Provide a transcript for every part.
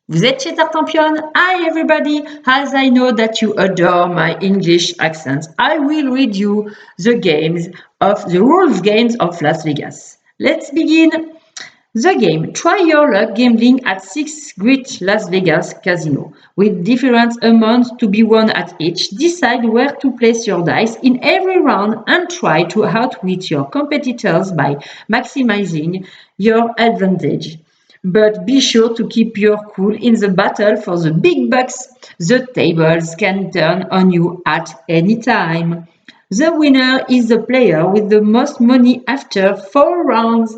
Vous êtes chez Tartempion? Hi everybody! As I know that you adore my English accent, I will read you the rules games of Las Vegas. Let's begin. The game. Try your luck gambling at 6 great Las Vegas casino. With different amounts to be won at each, decide where to place your dice in every round and try to outwit your competitors by maximizing your advantage. But be sure to keep your cool in the battle for the big bucks. The tables can turn on you at any time. The winner is the player with the most money after 4 rounds.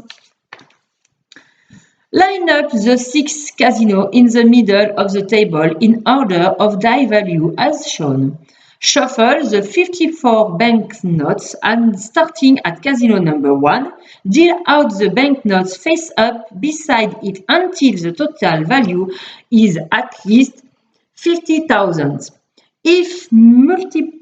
Line up the 6 casinos in the middle of the table in order of die value as shown. Shuffle the 54 banknotes and starting at casino number 1, deal out the banknotes face up beside it until the total value is at least 50,000. If multiple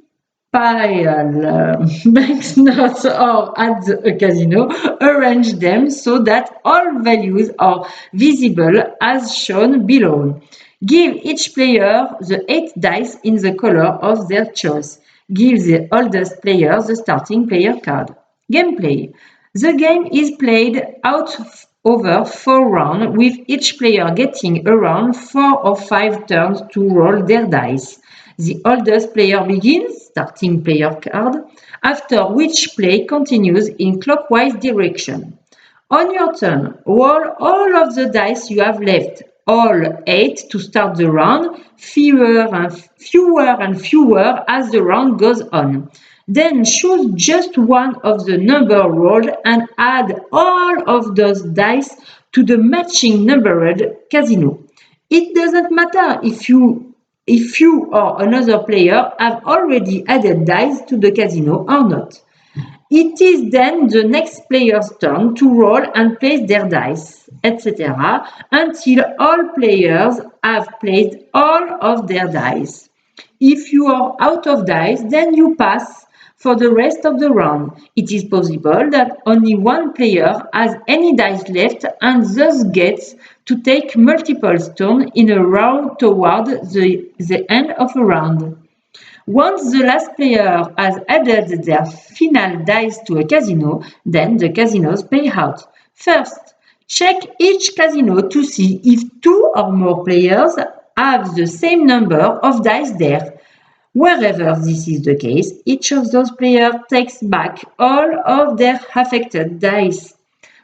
banknotes are at the casino, arrange them so that all values are visible as shown below. Give each player the 8 dice in the color of their choice. Give the oldest player the starting player card. Gameplay. The game is played out over 4 rounds, with each player getting around 4 or 5 turns to roll their dice. The oldest player begins, starting player card, after which play continues in clockwise direction. On your turn, roll all of the dice you have left, all 8 to start the round, fewer and fewer as the round goes on. Then choose just one of the number rolled and add all of those dice to the matching numbered casino. It doesn't matter if you or another player have already added dice to the casino or not. It is then the next player's turn to roll and place their dice, etc., until all players have placed all of their dice. If you are out of dice, then you pass for the rest of the round. It is possible that only one player has any dice left and thus gets to take multiple turns in a row toward the end of a round. Once the last player has added their final dice to a casino, then the casinos pay out. First, check each casino to see if 2 or more players have the same number of dice there. Wherever this is the case, each of those players takes back all of their affected dice.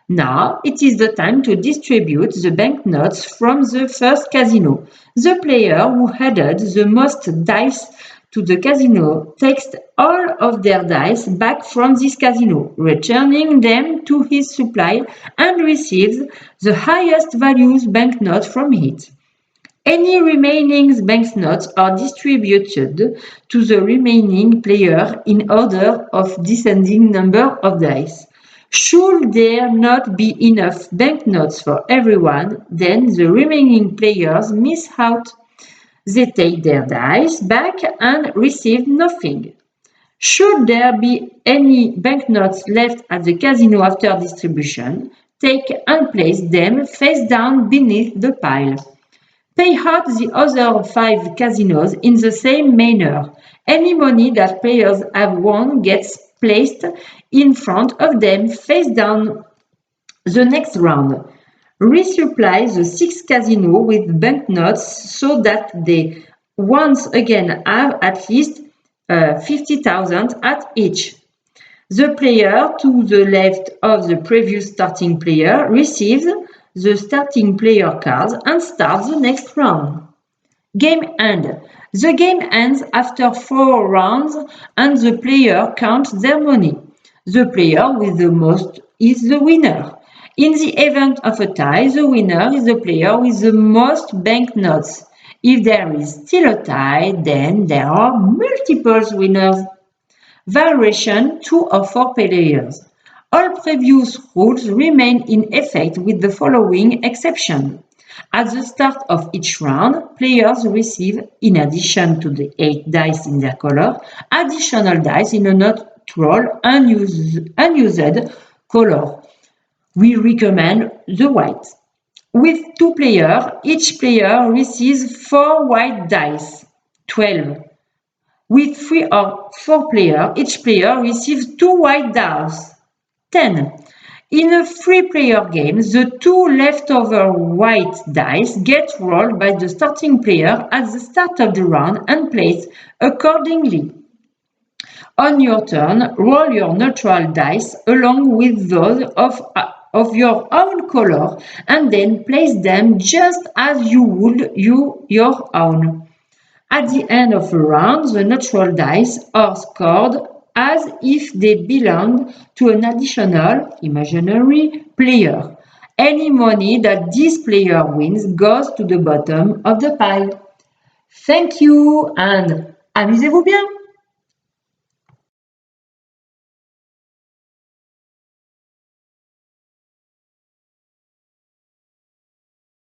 Now it is the time to distribute the banknotes from the first casino. The player who added the most dice to the casino takes all of their dice back from this casino, returning them to his supply and receives the highest values banknote from it. Any remaining banknotes are distributed to the remaining player in order of descending number of dice. Should there not be enough banknotes for everyone, then the remaining players miss out. They take their dice back and receive nothing. Should there be any banknotes left at the casino after distribution, take and place them face down beneath the pile. Pay out the other 5 casinos in the same manner. Any money that players have won gets placed in front of them face down the next round. Resupply the 6 casinos with banknotes so that they once again have at least 50,000 at each. The player to the left of the previous starting player receives the starting player cards and starts the next round. Game end. The game ends after 4 rounds and the player counts their money. The player with the most is the winner. In the event of a tie, the winner is the player with the most banknotes. If there is still a tie, then there are multiple winners. Variation 2 or 4 players. All previous rules remain in effect with the following exception. At the start of each round, players receive, in addition to the 8 dice in their color, additional dice in a neutral unused color. We recommend the white. With 2 players, each player receives 4 white dice, 12. With 3 or 4 players, each player receives 2 white dice, 10. In a 3-player game, the 2 leftover white dice get rolled by the starting player at the start of the round and placed accordingly. On your turn, roll your neutral dice along with those of your own color and then place them just as you would your own. At the end of a round, the neutral dice are scored as if they belonged to an additional, imaginary player. Any money that this player wins goes to the bottom of the pile. Thank you and amusez-vous bien!